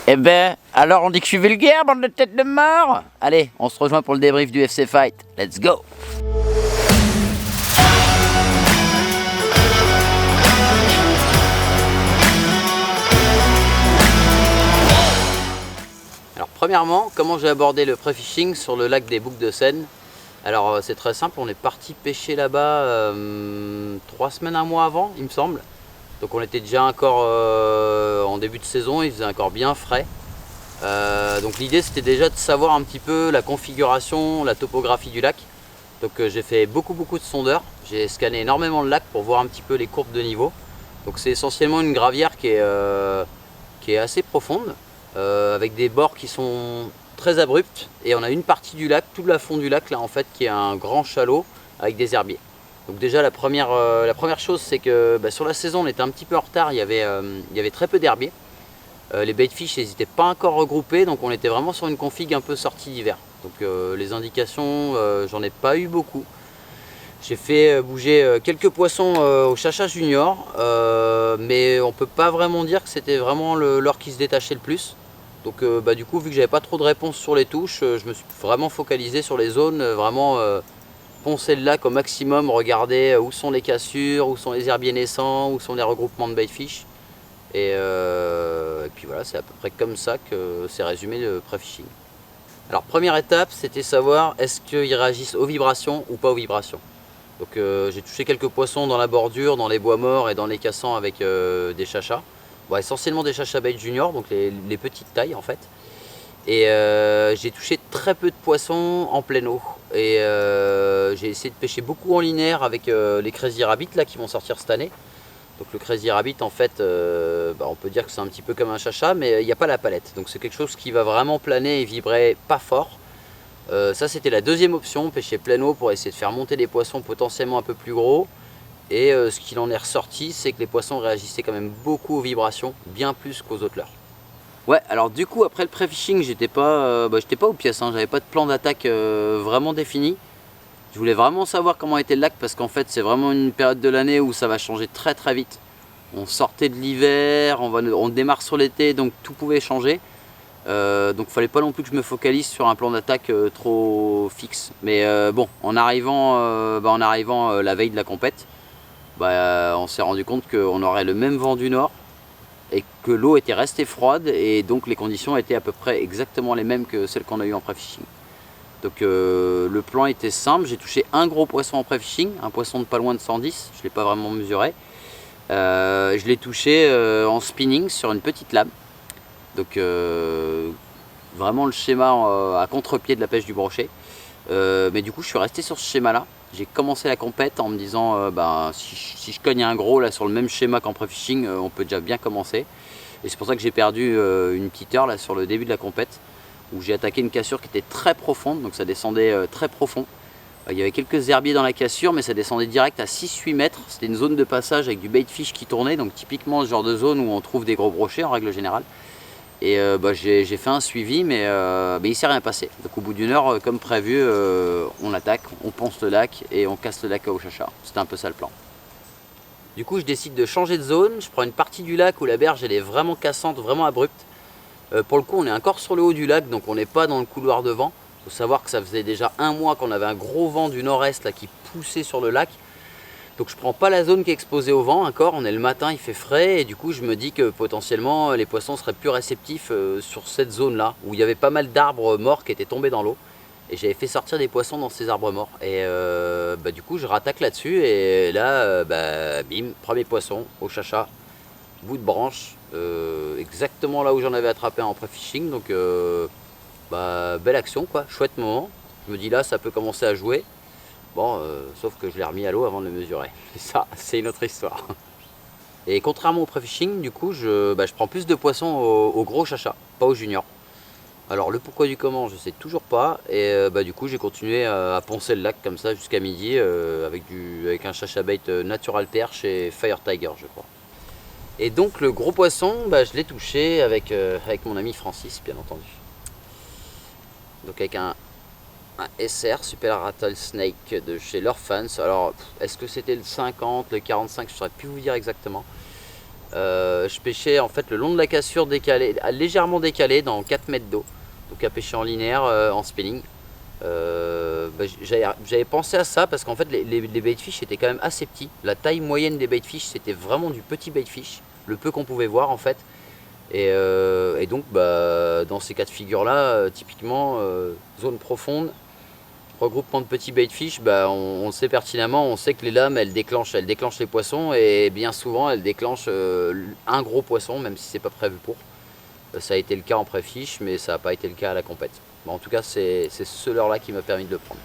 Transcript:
Eh ben, alors on dit que je suis vulgaire, bande de tête de mort. Allez, on se rejoint pour le débrief du FC Fight. Let's go. Alors premièrement, comment j'ai abordé le pré-fishing sur le lac des Boucs de Seine? Alors c'est très simple, on est parti pêcher là-bas 3 semaines, un mois avant, il me semble. Donc on était déjà encore en début de saison, il faisait encore bien frais. Donc l'idée c'était déjà de savoir un petit peu la configuration, la topographie du lac. Donc j'ai fait beaucoup de sondeurs, j'ai scanné énormément le lac pour voir un petit peu les courbes de niveau. Donc c'est essentiellement une gravière qui est assez profonde, avec des bords qui sont très abrupts, et on a une partie du lac, tout le fond du lac là en fait, qui est un grand chalot avec des herbiers. Donc déjà la première chose, c'est que sur la saison on était un petit peu en retard, il y avait très peu d'herbiers. Les baitfish n'étaient pas encore regroupés, donc on était vraiment sur une config un peu sortie d'hiver. Donc les indications, j'en ai pas eu beaucoup. J'ai fait bouger quelques poissons au Chacha Junior, mais on peut pas vraiment dire que c'était vraiment le leurre qui se détachait le plus. Donc du coup, vu que j'avais pas trop de réponses sur les touches, je me suis vraiment focalisé sur les zones, vraiment poncer le lac au maximum, regarder où sont les cassures, où sont les herbiers naissants, où sont les regroupements de baitfish. Et puis voilà, c'est à peu près comme ça que c'est résumé le pré-fishing. Alors première étape, c'était savoir est-ce qu'ils réagissent aux vibrations ou pas aux vibrations. Donc j'ai touché quelques poissons dans la bordure, dans les bois morts et dans les cassants avec des chachas. Bon, essentiellement des chachas bait junior, donc les petites tailles en fait. Et j'ai touché très peu de poissons en pleine eau. Et j'ai essayé de pêcher beaucoup en linéaire avec les Crazy Rabbit là, qui vont sortir cette année. Donc le Crazy Rabbit en fait, on peut dire que c'est un petit peu comme un chacha, mais il n'y a pas la palette. Donc c'est quelque chose qui va vraiment planer et vibrer pas fort. Ça c'était la deuxième option, pêcher pleine eau pour essayer de faire monter des poissons potentiellement un peu plus gros. Et ce qu'il en est ressorti, c'est que les poissons réagissaient quand même beaucoup aux vibrations, bien plus qu'aux autres leurres. Ouais, alors du coup après le pré-fishing, j'étais pas aux pièces, hein, j'avais pas de plan d'attaque vraiment défini. Je voulais vraiment savoir comment était le lac parce qu'en fait c'est vraiment une période de l'année où ça va changer très vite. On sortait de l'hiver, on démarre sur l'été, donc tout pouvait changer. Donc il fallait pas non plus que je me focalise sur un plan d'attaque trop fixe. Mais bon, en arrivant la veille de la compète, on s'est rendu compte qu'on aurait le même vent du nord et que l'eau était restée froide, et donc les conditions étaient à peu près exactement les mêmes que celles qu'on a eues en pré-fishing. Donc le plan était simple, j'ai touché un gros poisson en pré-fishing, un poisson de pas loin de 110, je ne l'ai pas vraiment mesuré. Je l'ai touché en spinning sur une petite lame. Donc vraiment le schéma à contre-pied de la pêche du brochet. Mais du coup je suis resté sur ce schéma là. J'ai commencé la compète en me disant si je cogne un gros là sur le même schéma qu'en pré-fishing, on peut déjà bien commencer. Et c'est pour ça que j'ai perdu une petite heure là sur le début de la compète, où j'ai attaqué une cassure qui était très profonde, donc ça descendait très profond. Il y avait quelques herbiers dans la cassure, mais ça descendait direct à 6-8 mètres. C'était une zone de passage avec du baitfish qui tournait, donc typiquement ce genre de zone où on trouve des gros brochets en règle générale. Et j'ai fait un suivi, mais il ne s'est rien passé. Donc au bout d'une heure, comme prévu, on attaque, on ponce le lac et on casse le lac au chacha. C'était un peu ça le plan. Du coup je décide de changer de zone, je prends une partie du lac où la berge elle est vraiment cassante, vraiment abrupte. Pour le coup on est encore sur le haut du lac, donc on n'est pas dans le couloir de vent. Il faut savoir que ça faisait déjà un mois qu'on avait un gros vent du nord-est qui poussait sur le lac. Donc je prends pas la zone qui est exposée au vent encore, on est le matin, il fait frais, et du coup je me dis que potentiellement les poissons seraient plus réceptifs sur cette zone là, où il y avait pas mal d'arbres morts qui étaient tombés dans l'eau. Et j'avais fait sortir des poissons dans ces arbres morts. Et du coup je rattaque là-dessus, et là bim, premier poisson au chacha, bout de branche, exactement là où j'en avais attrapé en pré-fishing. Donc belle action quoi, chouette moment. Je me dis là ça peut commencer à jouer. Bon, sauf que je l'ai remis à l'eau avant de le mesurer. Et ça, c'est une autre histoire. Et contrairement au pré-fishing, du coup, je prends plus de poissons au gros chacha, pas au junior. Alors le pourquoi du comment, je sais toujours pas. Et du coup, j'ai continué à poncer le lac comme ça jusqu'à midi avec un chacha bait Natural Terre chez Fire Tiger, je crois. Et donc le gros poisson, je l'ai touché avec mon ami Francis, bien entendu. Donc avec un SR, Super Rattlesnake de chez Lure Fans. Alors, est-ce que c'était le 50, le 45, je ne saurais plus vous dire exactement. Je pêchais en fait le long de la cassure décalée, légèrement décalée dans 4 mètres d'eau. Donc à pêcher en linéaire, en spinning. J'avais pensé à ça parce qu'en fait les baitfish étaient quand même assez petits. La taille moyenne des baitfish c'était vraiment du petit baitfish, le peu qu'on pouvait voir en fait. Et donc dans ces cas de figure là, typiquement zone profonde, regroupement de petits baitfish, on sait pertinemment, on sait que les lames elles déclenchent les poissons et bien souvent elles déclenchent un gros poisson même si c'est pas prévu pour. Ça a été le cas en pré-fiche mais ça n'a pas été le cas à la compète. Bon, en tout cas c'est ce leurre là qui m'a permis de le prendre.